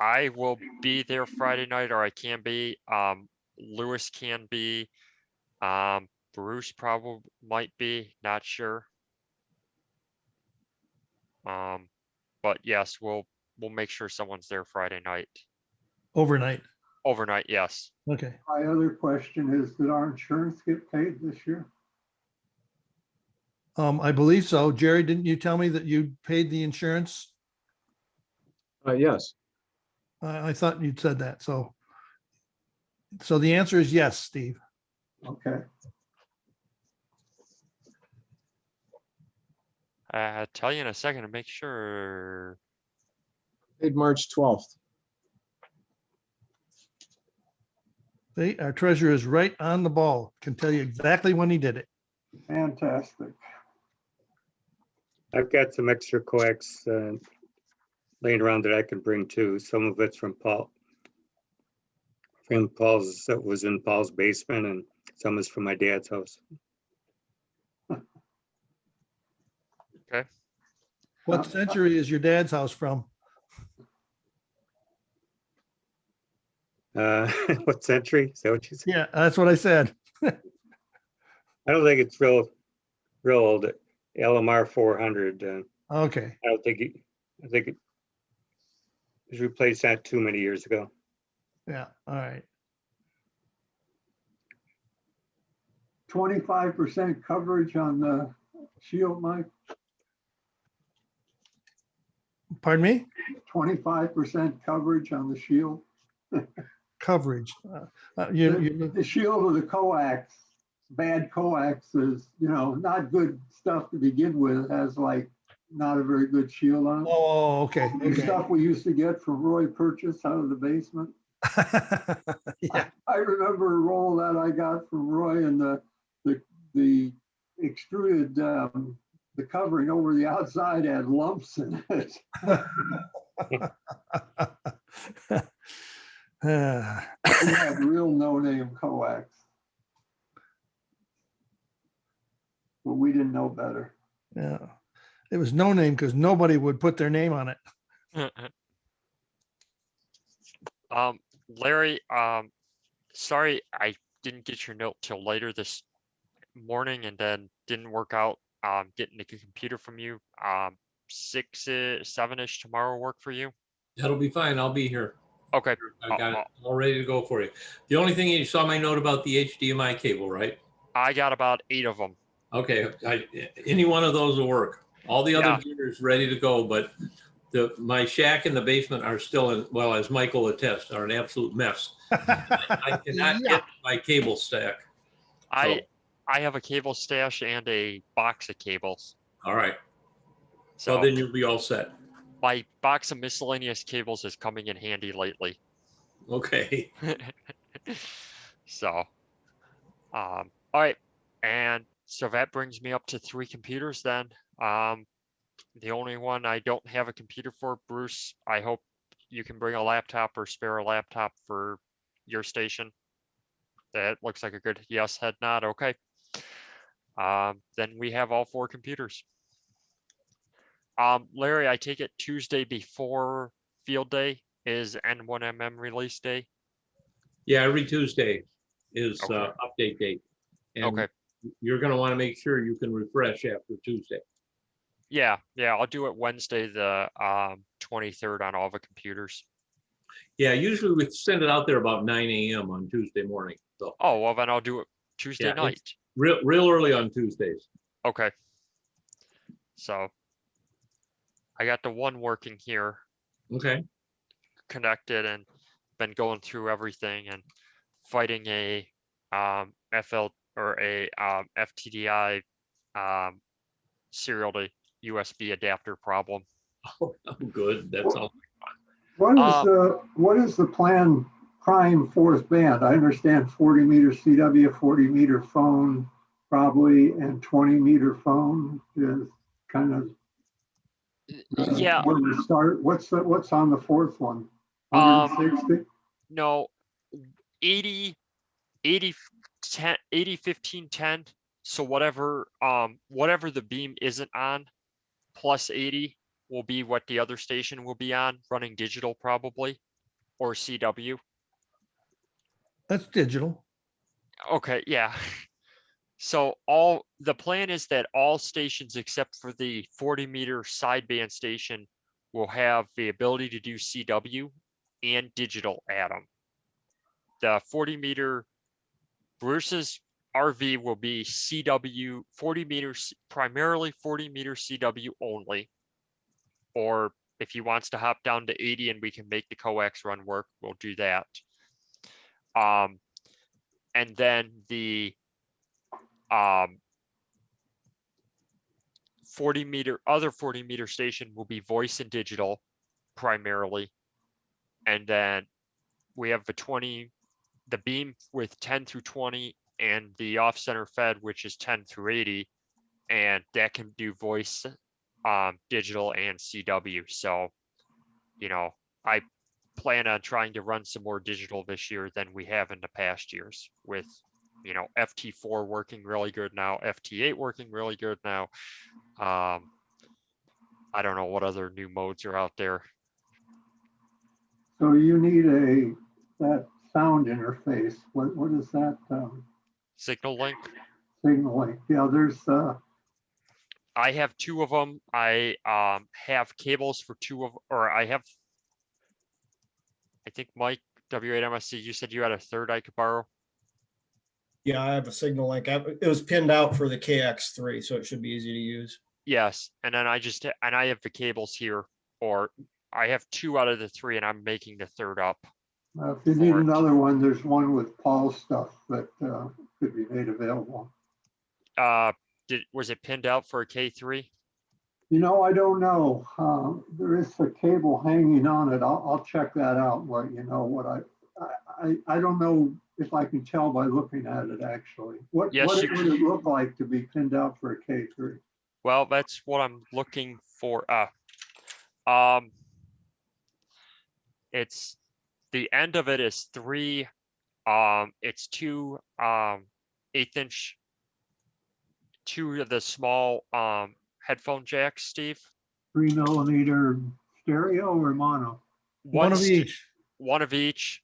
I will be there Friday night, or I can be. Lewis can be. Bruce probably might be, not sure. But yes, we'll make sure someone's there Friday night. Overnight. Overnight, yes. Okay. My other question is, did our insurance get paid this year? I believe so. Jerry, didn't you tell me that you paid the insurance? Yes. I thought you'd said that. So the answer is yes, Steve. Okay. I'll tell you in a second to make sure. Paid March 12th. See, our treasurer is right on the ball. Can tell you exactly when he did it. Fantastic. I've got some extra coax laying around that I can bring too. Some of it's from Paul. From Paul's, that was in Paul's basement, and some is from my dad's house. Okay. What century is your dad's house from? What century? Is that what you said? Yeah, that's what I said. I don't think it's real old. LMR 400. Okay. I think it was replaced that too many years ago. Yeah. All right. 25% coverage on the shield, Mike? Pardon me? 25% coverage on the shield? Coverage. The shield of the coax, bad coax is, not good stuff to begin with, has like not a very good shield on it. Oh, okay. The stuff we used to get from Roy Purchase out of the basement. Yeah. I remember a roll that I got from Roy, and the extruded, the covering over the outside had lumps in it. We had real no-name coax, but we didn't know better. Yeah. It was no name because nobody would put their name on it. Larry, sorry I didn't get your note till later this morning and then didn't work out getting a computer from you. 7-ish tomorrow work for you? That'll be fine. I'll be here. Okay. I got it all ready to go for you. The only thing, you saw my note about the HDMI cable, right? I got about 8 of them. Okay, any one of those will work. All the other Yeah. gears ready to go, but my shack and the basement are still in, well, as Michael attests, are an absolute mess. I cannot get my cable stack. I have a cable stash and a box of cables. All right. So Well, then you'll be all set. my box of miscellaneous cables is coming in handy lately. Okay. So, all right. And so that brings me up to 3 computers then. The only one I don't have a computer for, Bruce, I hope you can bring a laptop or spare a laptop for your station. That looks like a good yes, head nod. Okay. Then we have all 4 computers. Larry, I take it Tuesday before field day is N1MM release day. Yeah, every Tuesday is Okay. update date. And Okay. you're going to want to make sure you can refresh after Tuesday. Yeah, I'll do it Wednesday, the 23rd on all the computers. Yeah, usually we send it out there about 9 a.m. on Tuesday morning. So Oh, well then I'll do it Tuesday yeah, night. it's real early on Tuesdays. Okay. So I got the one working here, Okay. connected, and been going through everything and fighting a FL or a FTDI serial to USB adapter problem. Oh, good. That's all. What is the plan prime fourth band? I understand 40 meter CW, 40 meter phone probably, and 20 meter phone is kind of Yeah. where we start. What's on the fourth one? 160? No, 80, 15, 10. So whatever the beam isn't on, plus 80 will be what the other station will be on, running digital probably, or CW. That's digital. Okay, yeah. So the plan is that all stations except for the 40 meter sideband station will have the ability to do CW and digital atom. The 40 meter Bruce's RV will be CW 40 meters, primarily 40 meter CW only. Or if he wants to hop down to 80 and we can make the coax run work, we'll do that. And then the 40 meter station will be voice and digital primarily. And then we have the beam with 10 through 20 and the off center fed, which is 10 through 80. And that can do voice, digital and CW. So, I plan on trying to run some more digital this year than we have in the past years with, FT4 working really good now, FT8 working really good now. I don't know what other new modes are out there. So you need that sound interface. What is that? Signal link. Signal link. Yeah, there's. I have 2 of them. I have cables for 2 of, or I think Mike W8MSC, you said you had a third I could borrow. Yeah, I have a signal link. It was pinned out for the KX3, so it should be easy to use. Yes, and then I have the cables here, or I have 2 out of the 3, and I'm making the third up. If you need another one, there's one with Paul's stuff that could be made available. Was it pinned out for a K3? I don't know. There is a cable hanging on it. I'll check that out and let you know what I don't know if I can tell by looking at it actually. What would it look like to be pinned out for a K3? Well, that's what I'm looking for. It's the end of it is 3. It's 2 1/8" 2 of the small headphone jacks, Steve. 3 millimeter stereo or mono? One of each. One of each.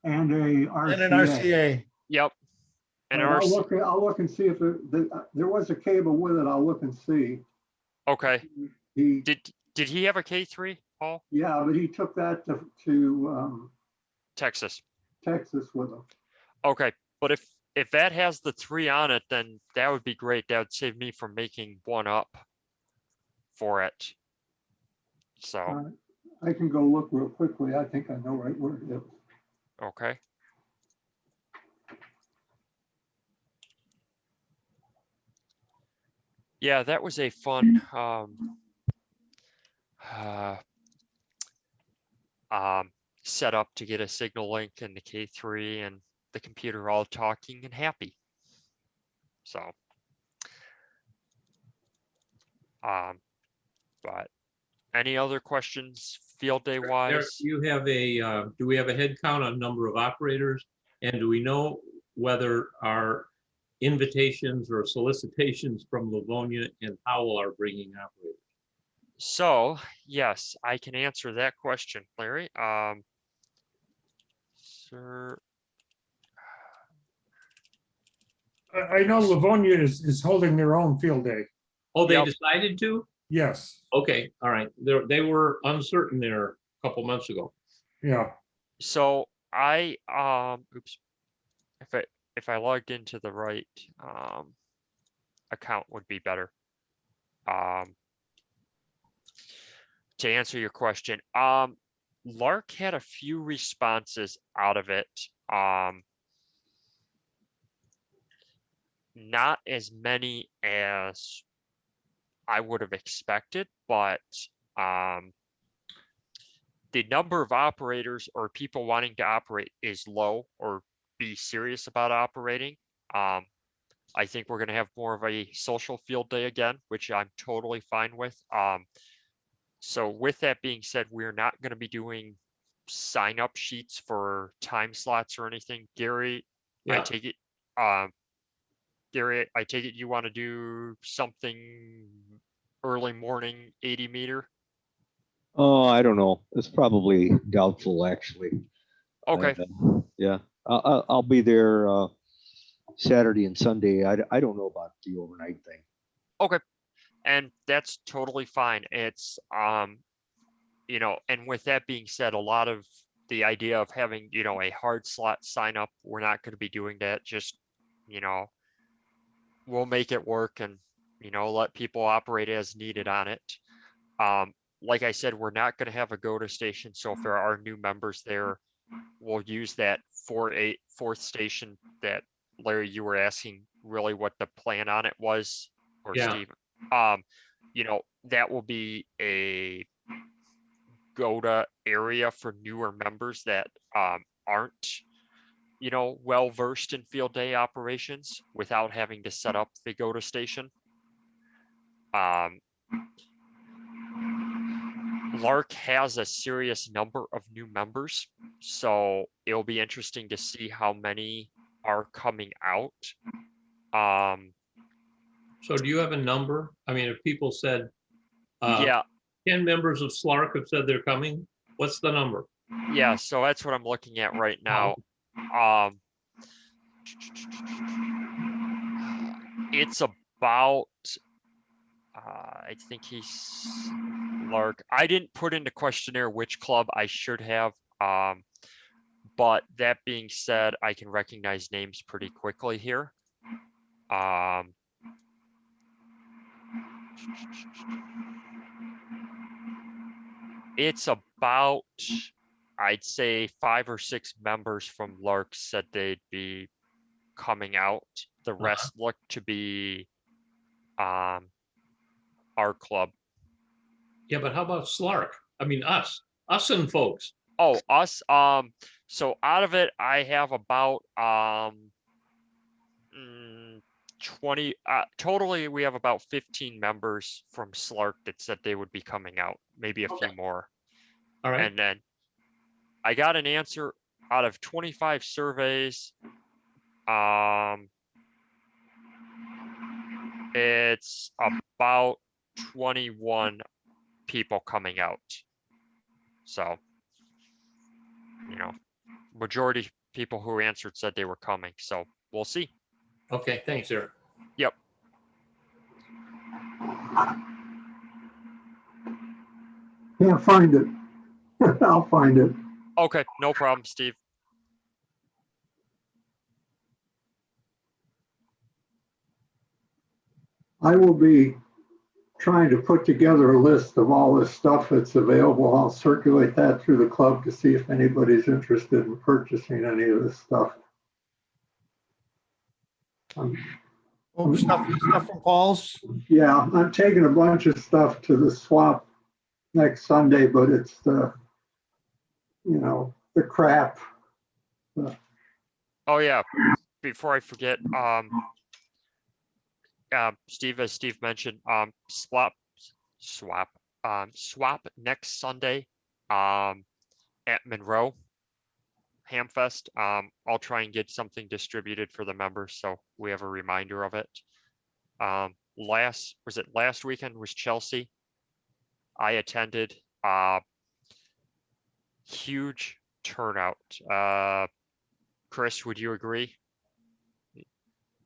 And a RCA. And an RCA. Yep. And I'll our, I'll look and see if there was a cable with it. I'll look and see. okay, He, did he have a K3, Paul? yeah, but he took that to Texas. Texas with him. Okay, but if that has the 3 on it, then that would be great. That would save me from making one up for it. So, I can go look real quickly. I think I know right where it is. okay. Yeah, that was a fun setup to get a signal link and the K3 and the computer all talking and happy. So, but any other questions field day Eric, wise? you have do we have a head count on number of operators? And do we know whether our invitations or solicitations from Livonia and Howell are bringing operators? So, yes, I can answer that question, Larry. Sir, I know Livonia is holding their own field day. Oh, they Yep. decided to? Yes, Okay, all right. They were uncertain there a couple months ago. yeah. so I oops, if I logged into the right account would be better. To answer your question, SLAARC had a few responses out of it. Not as many as I would have expected, but the number of operators or people wanting to operate is low or be serious about operating. I think we're going to have more of a social field day again, which I'm totally fine with. So with that being said, we're not going to be doing sign up sheets for time slots or anything. Gary, I Yeah. take it, you want to do something early morning 80 meter? Oh, I don't know. It's probably doubtful, actually. Okay. Yeah, I'll be there Saturday and Sunday. I don't know about the overnight thing. Okay. And that's totally fine. It's, you know, and with that being said, a lot of the idea of having, you know, a hard slot sign up, we're not going to be doing that. Just, you know, we'll make it work and, you know, let people operate as needed on it. Like I said, we're not going to have a go to station. So if there are new members there, we'll use that 4th station that Larry, you were asking really what the plan on it was, or Yeah. Steve. You know, that will be a go-to area for newer members that aren't, you know, well versed in field day operations without having to set up the go-to station. SLAARC has a serious number of new members, so it'll be interesting to see how many are coming out. So do you have a number? I mean, if people said, yeah, 10 members of SLAARC have said they're coming, what's the number? yeah, so that's what I'm looking at right now. It's about, I think he's SLAARC. I didn't put in the questionnaire which club I should have. But that being said, I can recognize names pretty quickly here. It's about, I'd say 5 or 6 members from SLAARC said they'd be coming out. The rest look to be our club. Yeah, but how about SLAARC? I mean, us and folks. Oh, us. So out of it, I have about 20. Totally, we have about 15 members from SLAARC that said they would be coming out. Maybe a few more. All right. And then I got an answer out of 25 surveys. It's about 21 people coming out. So, you know, majority people who answered said they were coming. So we'll see. Okay, thanks, Eric. Yep. Can't find it. I'll find it. Okay, no problem, Steve. I will be trying to put together a list of all this stuff that's available. I'll circulate that through the club to see if anybody's interested in purchasing any of this stuff. Oh, stuff from Paul's. Yeah, I'm taking a bunch of stuff to the swap next Sunday, but it's the, the crap. Oh yeah, before I forget, Steve, as Steve mentioned, swap next Sunday, at Monroe Hamfest. I'll try and get something distributed for the members, so we have a reminder of it. Last weekend was Chelsea. I attended, huge turnout. Chris, would you agree?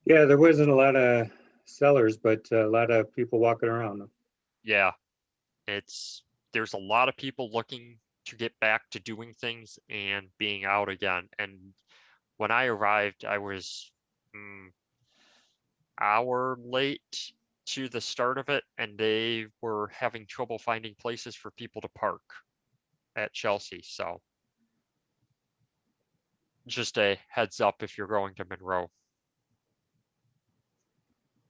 Yeah, there wasn't a lot of sellers, but a lot of people walking around. Yeah, there's a lot of people looking to get back to doing things and being out again. And when I arrived, I was hour late to the start of it, and they were having trouble finding places for people to park at Chelsea. So just a heads up if you're going to Monroe.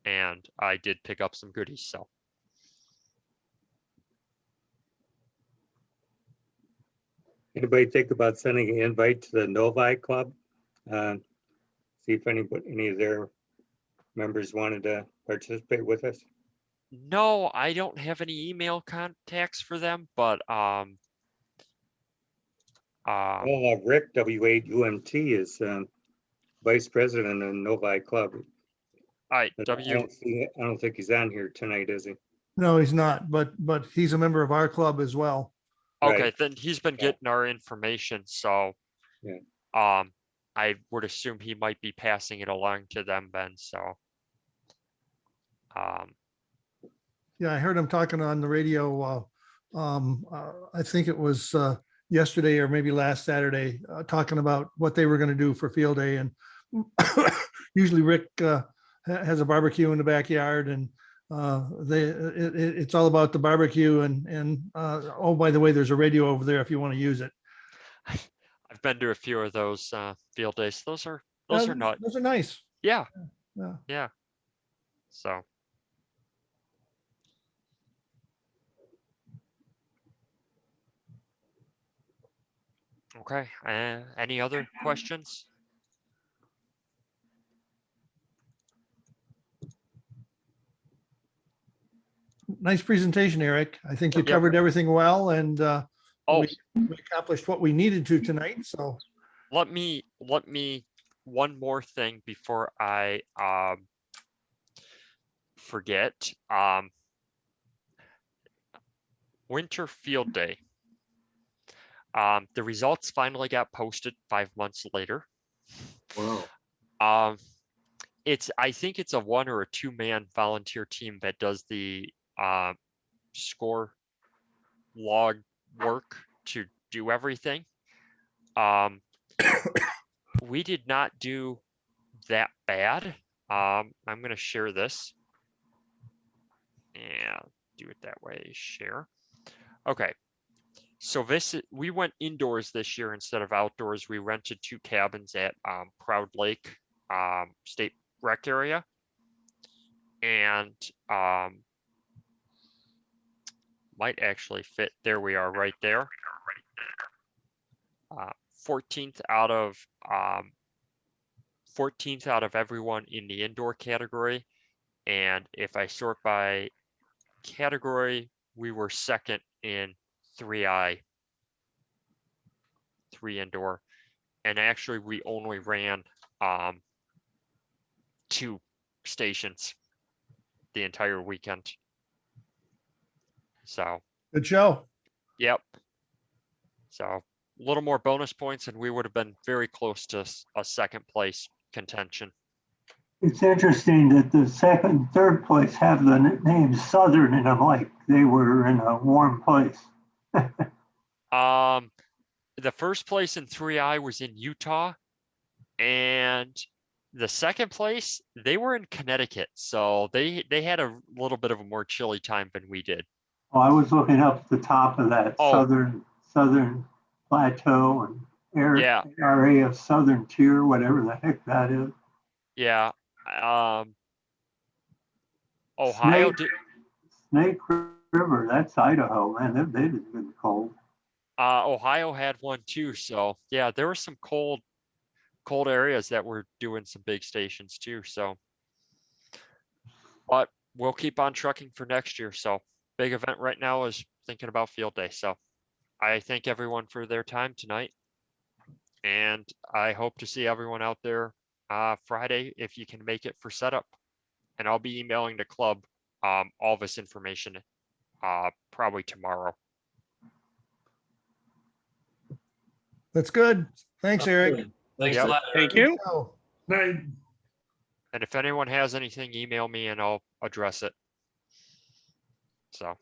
And I did pick up some goodies, so. Anybody think about sending an invite to the Novi Club? See if any of their members wanted to participate with us. No, I don't have any email contacts for them, but Rick W8UMT is vice president of Novi Club. I don't think he's on here tonight, is he? No, he's not, but he's a member of our club as well. Okay, Right. then he's been getting our information, so Yeah. I would assume he might be passing it along to them, Ben. So Yeah, I heard him talking on the radio. I think it was yesterday or maybe last Saturday, talking about what they were going to do for field day. And usually Rick has a barbecue in the backyard, and it's all about the barbecue. And oh, by the way, there's a radio over there if you want to use it. I've been to a few of those field days. Those are not. Those are nice. Yeah. Yeah. Yeah. So. Okay. Any other questions? Nice presentation, Eric. I think you covered everything well, and we accomplished what we needed to tonight. So let me one more thing before I forget. Winter field day. The results finally got posted 5 months later. Wow. I think it's a 1 or a 2-man volunteer team that does the score log work to do everything. We did not do that bad. I'm going to share this and do it that way. Share. Okay. So we went indoors this year instead of outdoors. We rented 2 cabins at Proud Lake State Rec area, and might actually fit. There we are, right there. 14th out of everyone in the indoor category, and if I sort by category, we were second in 3I, 3 indoor, and actually we only ran 2 stations the entire weekend. So good show. Yep. So a little more bonus points and we would have been very close to a second place contention. It's interesting that the second, third place have the name Southern in them, like they were in a warm place. The first place in 3I was in Utah, and the second place, they were in Connecticut. So they had a little bit of a more chilly time than we did. Oh, I was looking up the top of that Oh. Southern Plateau and Yeah. area of Southern Tier, whatever the heck that is. Yeah. Ohio Snake, did. Snake River, that's Idaho, man. They've been cold. Ohio had one too. So yeah, there were some cold areas that were doing some big stations too. So, but we'll keep on trucking for next year. So big event right now is thinking about field day. So I thank everyone for their time tonight. And I hope to see everyone out there Friday if you can make it for setup. And I'll be emailing the club all this information probably tomorrow. That's good. Thanks, Eric. Thanks Yep. a lot. Thank Eric. you. Oh, Night. And if anyone has anything, email me and I'll address it. So.